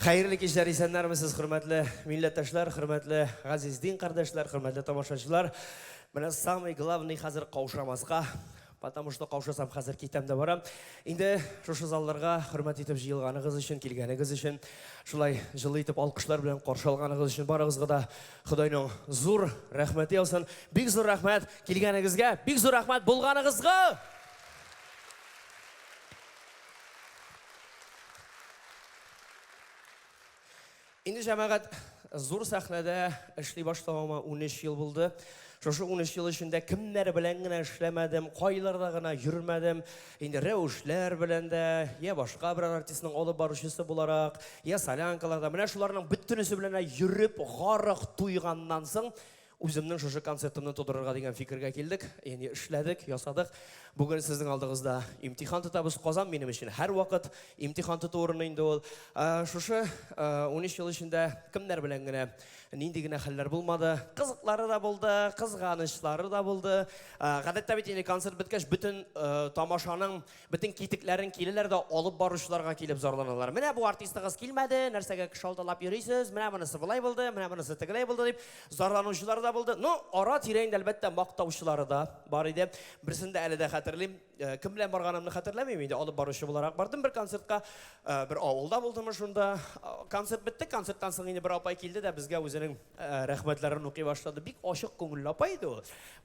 Xayrli kechlar esanlarmisiz, hurmatli millatdoshlar, hurmatli Azizdin qardoshlar, hurmatli tomoshachilar. Mana самый главный hozir qavshamasqa, потому что qavshasam hozir ketamda boram. Endi shu zallarga hurmat etib jiyilganingiz uchun, kelganingiz uchun, shulay жылы etib alqishlar bilan qarshi olganingiz uchun barig'izga da Xudoning zo'r rahmati olsin. Big zo'r rahmat kelganingizga, big zo'r rahmat bo'lganingizga. Endi jamoat zo'r sahnada ishlay boshlag'anman 13 yil bo'ldi. Shu 13 yil ichida kimlar bilan gina ishlamadim, qoylarda gina yurmadim. Endi revishlar bilan da, ya boshqa bir artistning olib borishisi bo'laroq, ya salyankalarda, mana shularning bittunisi bilan yurib, g'oriq to'ygandan so'ng o'zimning shu konsertimni to'dirarga degan fikrga keldik. Endi ishladik, yasadik. Bugun sizning oldingizda imtihon tutamiz. Qozon mening uchun har vaqt imtihon tutup o'rnida ol. Shu 13 yil ichida kimlar bilan gina nindigina hallar bo'lmadi. Qiziqlari da bo'ldi, qizg'anishlari da bo'ldi. G'adatda bitta konsert bitgach butun tomoshaning butun ketiklarin kelilarda olib borishlarga kelib zorlanadilar. Mana bu artistingiz kelmadi, narsaga kisholtalab yurisiz, mana bunisi bo'lay bo'ldi, mana bunisi tiglay bo'ldi deb zorlanuvchilar da bo'ldi. No, ora tirangda albatta maqtovchilari da bor edi. Birisida alida xatirlayman, kim bilan borganimni xatirlamayman. Endi olib boruvchi bo'laroq bordim bir konsertga, bir ovulda bo'ldim shunda. Konsert bitdi, konsertdan so'ng endi bir opay keldi-da bizga o'zining rahmatlarini o'qiy boshladi. Bek oshiq ko'ngilli opay edi u.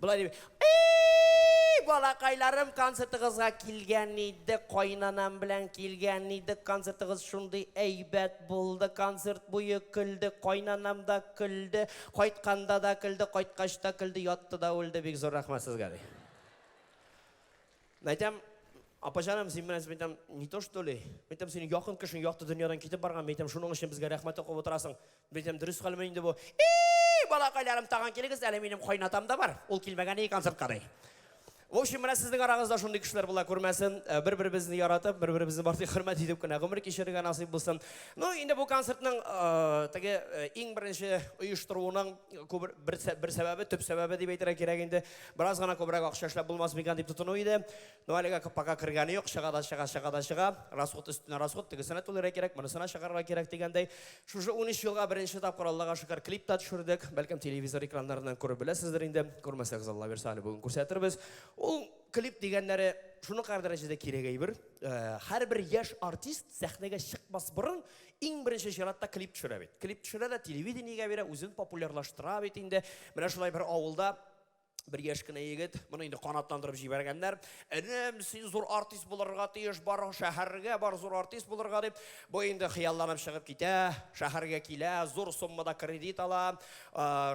Bular deb, "Ey, bolaqaylarim, konsertingizga kelgan edi, qo'ynanam bilan kelgan edi. Konsertingiz shunday aybat bo'ldi. Konsert bo'yi kuldi, qo'ynanam da kuldi, qaytganda da kuldi, qaytqachda kuldi, yotdi-da o'ldi. Bek zo'r rahmat sizga." Aytam, opajonim, sen bilan aytam, "Не то что ли? Aytam, seni yoqin kishing yoqdi dunyodan ketib borgan, aytam, shuning uchun bizga rahmat o'qib o'tirasan." Aytam, "Durust qilmang" deb bu. "Ey, bolaqaylarim, tag'in keligiz, hali mening qo'ynatamda bor. Ol kelmagan konsertga qarang." В общем, mana sizning orangizda shunday kishilar bo'lar ko'rmasin, bir-birimizni yaratib, bir-birimizni bortiq hurmat etib kuna umr kechirgan nasib bo'lsin. No, endi bu konsertning tagi eng birinchi uyushtiruvining bir sababi, tub sababi deb aytira kerak endi. Birozgina ko'proq o'qishlar ishlab bo'lmasmikan deb tutunib edi. No, haliga paqa kirgani yo'q, shag'ada, rasxod ustuna rasxod tegisini to'lira kerak, bunisini shag'arga kerak deganday. Shu 13 yilga birinchi topqir Allohga shukr klipda tushirdik. Balkim televizor ekranlaridan ko'rib bilasizlar endi. Ko'rmasangiz Alloh bersa, bugun ko'rsatirmiz. O klip deganlari shuni qar darajada kerak bir. Har bir yosh artist sahnaga chiqmas burun eng birinchi sharoitda klip tushiradi. Klip tushiradi, televideniyega beradi, o'zini populyarlashtiradi endi. Mana shulay bir ovulda bir yoshgina yigit, buni endi qanotlantirib jibarganlar. "Inim, sen zo'r artist bo'larga tiysh, bor shaharga, bor zo'r artist bo'larga" deb, bu endi xiyollanib chiqib keta, shaharga kela, zo'r summada kredit ala,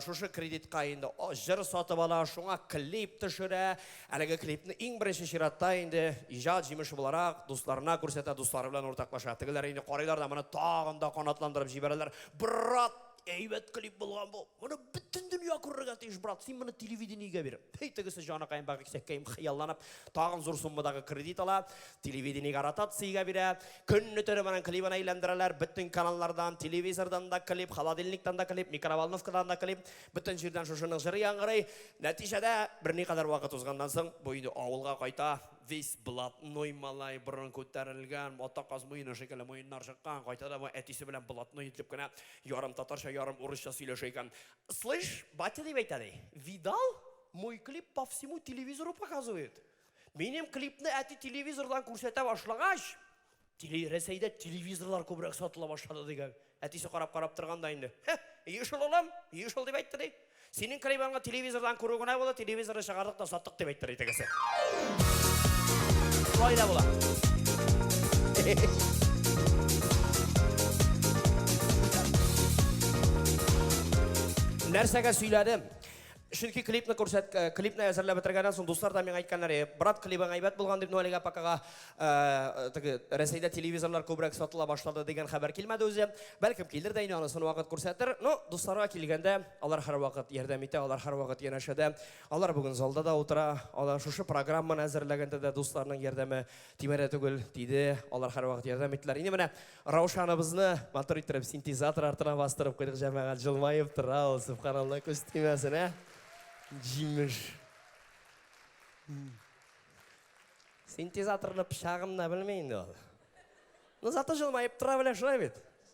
shu kreditga endi jir sotib ala, shunga klip tushira. Haliga klipni eng birinchi sharoitda endi ijod jimishi bo'laroq do'stlarına ko'rsatadi, do'stlari bilan o'rtoqlashadi. Tigilar endi qoraylarda mana tog'inda qanotlantirib jibaradilar. Birat aybat klip bo'lgan bu. Buni butun dunyo ko'rgan tish brat. Sen buni televideniyega ber. Tegisi jonaqaym bag'ik sekkayim xiyollanib, tag'in zo'r summadagi kredit olib, televideniyega rotatsiyaga beradi. Kunni tuni bilan klipini aylantiradilar. Butun kanallardan, televizordan da klip, xolodilnikdan da klip, mikrovolnovkadan da klip, butun yerdan shuni jiri yangiray. Natijada bir neqadar vaqt o'tgandan so'ng bu endi ovulga qayta весь блатной malay burun ko'tarilgan, otaqaz mo'yini shekilli mo'yinlar chiqqan, qaytada bu etisi bilan блатной yetib kana yarim tatarcha, yarim o'rischa сөйләшә икән. "Слышь, батя", дип әйтәде. "Видал? Мой клип по всему телевизору показывает". Минем клипны әти телевизордан күрсәтә башлагач, Рәсәйдә телевизорлар күбрәк сатыла башлады дигән. Әтисе карап торганда инде. "Еш улым, еш ул" дип әйтте ди. "Синең клипыңны телевизордан күрү генә була, телевизорны чыгардык та саттык" дип әйтте тегесе. Шулай була. Нәрсәгә сөйләдем? Чөнки клипны әзерләп бетергәннән соң дуслар да миңа әйткәннәр, "Брат, клибың әйбәт булган" дип, нолига пакага Рәсәйдә телевизорлар күбрәк сатыла башлады дигән хәбәр килмәде үзе. Бәлкем килер дә инде, анысын вакыт күрсәтер. Ну, дусларга килгәндә, алар һәр вакыт ярдәм итә, алар һәр вакыт янәшәдә. Алар бүгін залда да утыра, алар шушы программаны әзерләгәндә дә дусларның ярдәме тимәре түгел диде. Алар һәр вакыт ярдәм иттеләр. Инде менә Раушаныбызны мотор иттереп синтезатор артына бастырып куйдык, җәмәгать җылмаеп тора, субханалла, күз тимәсен, Җимеш. Синтезаторны пычагымны белмәй инде ул. Ну зато җылмаеп тора белә шулай бит.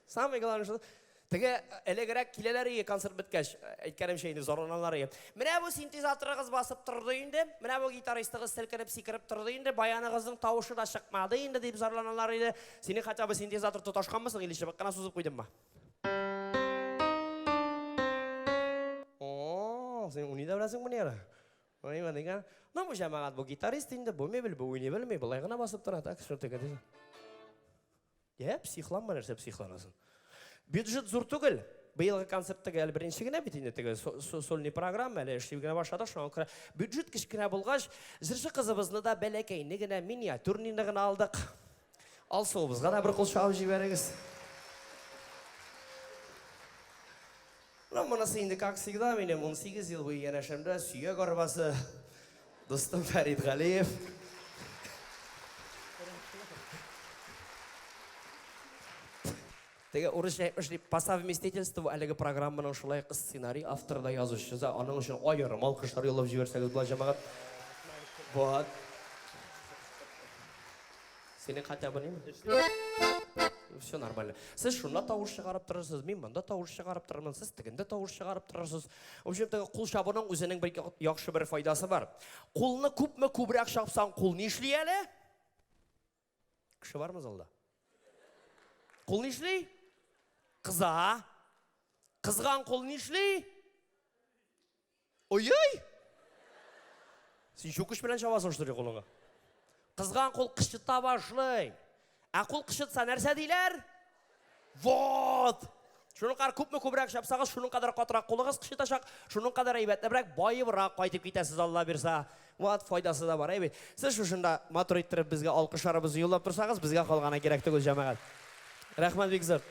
Самый главный что теге элегрәк киләләр концерт беткәч, әйткәнем шейне зорланалар. Менә бу синтезаторыгыз басып торды инде. Менә бу гитаристыгыз селкенеп сикереп торды инде. Баяныгызның тавышы да чыкмады инде дип зорланалар иде. Сине хотя бы синтезатор тоташканмысың, или чыбык кына сузып куйдыңмы? Сен уни да беләсең моны яра. Ойма дигән. Ну бу җәмәгать бу гитарист инде, бу мебель, бу уйный белми, болай гына басып тора, так что теге. Психланма нәрсә психланасың. Бюджет зур түгел. Быелгы концерттагы әле беренче генә бит инде теге сольный программа әле эшләп генә башладык, шуңа бюджет кичкенә булгач, җырчы кызыбызны да бәләкәйне генә миниатюрныйны гына алдык. Алсуыбызга да бер кул шау җибәрегез. Ну, монысы инде как всегда, минем 18 ел буе янәшәмдә сөяк арбасы достым Фәрит Галиев. Теге урысча әйтмеш дип, по совместительству әлеге программаның шулай сценарий авторы да язучысы, аның өчен аерым алкышлар юллап җибәрсәгез була җәмәгать. Вот. Сине хотя бы неме? Все нормально. Сез шунда тавыш чыгарып торырсыз, мин монда тавыш чыгарып торырмын, сез тегендә тавыш чыгарып торырсыз. В общем, теге кул чабуның үзенең бер яхшы бер файдасы бар. Кулны күпме күбрәк чапсаң, кул ни эшли әле? Кеше бармы залда? Кул ни эшли? Кыза. Кызган кул ни эшли? Ой-ой! Син чукыш белән чабасың шундый кулыңа. Кызган кул кычыта башлый. Ә кул кычытса нәрсә диләр? Вот! Шуның кадәр күпме күбрәк чапсагыз, шуның кадәр катырак кулыгыз кычытачак, шуның кадәр әйбәтлерәк, байыбрак кайтып китәсез, Алла бирсә. Вот файдасы да бар, әйбәт. Сез шушында матур иттереп безгә алкышларыбызны юллап торсагыз, безгә калганы кирәк түгел җәмәгать. Рәхмәт бик зур.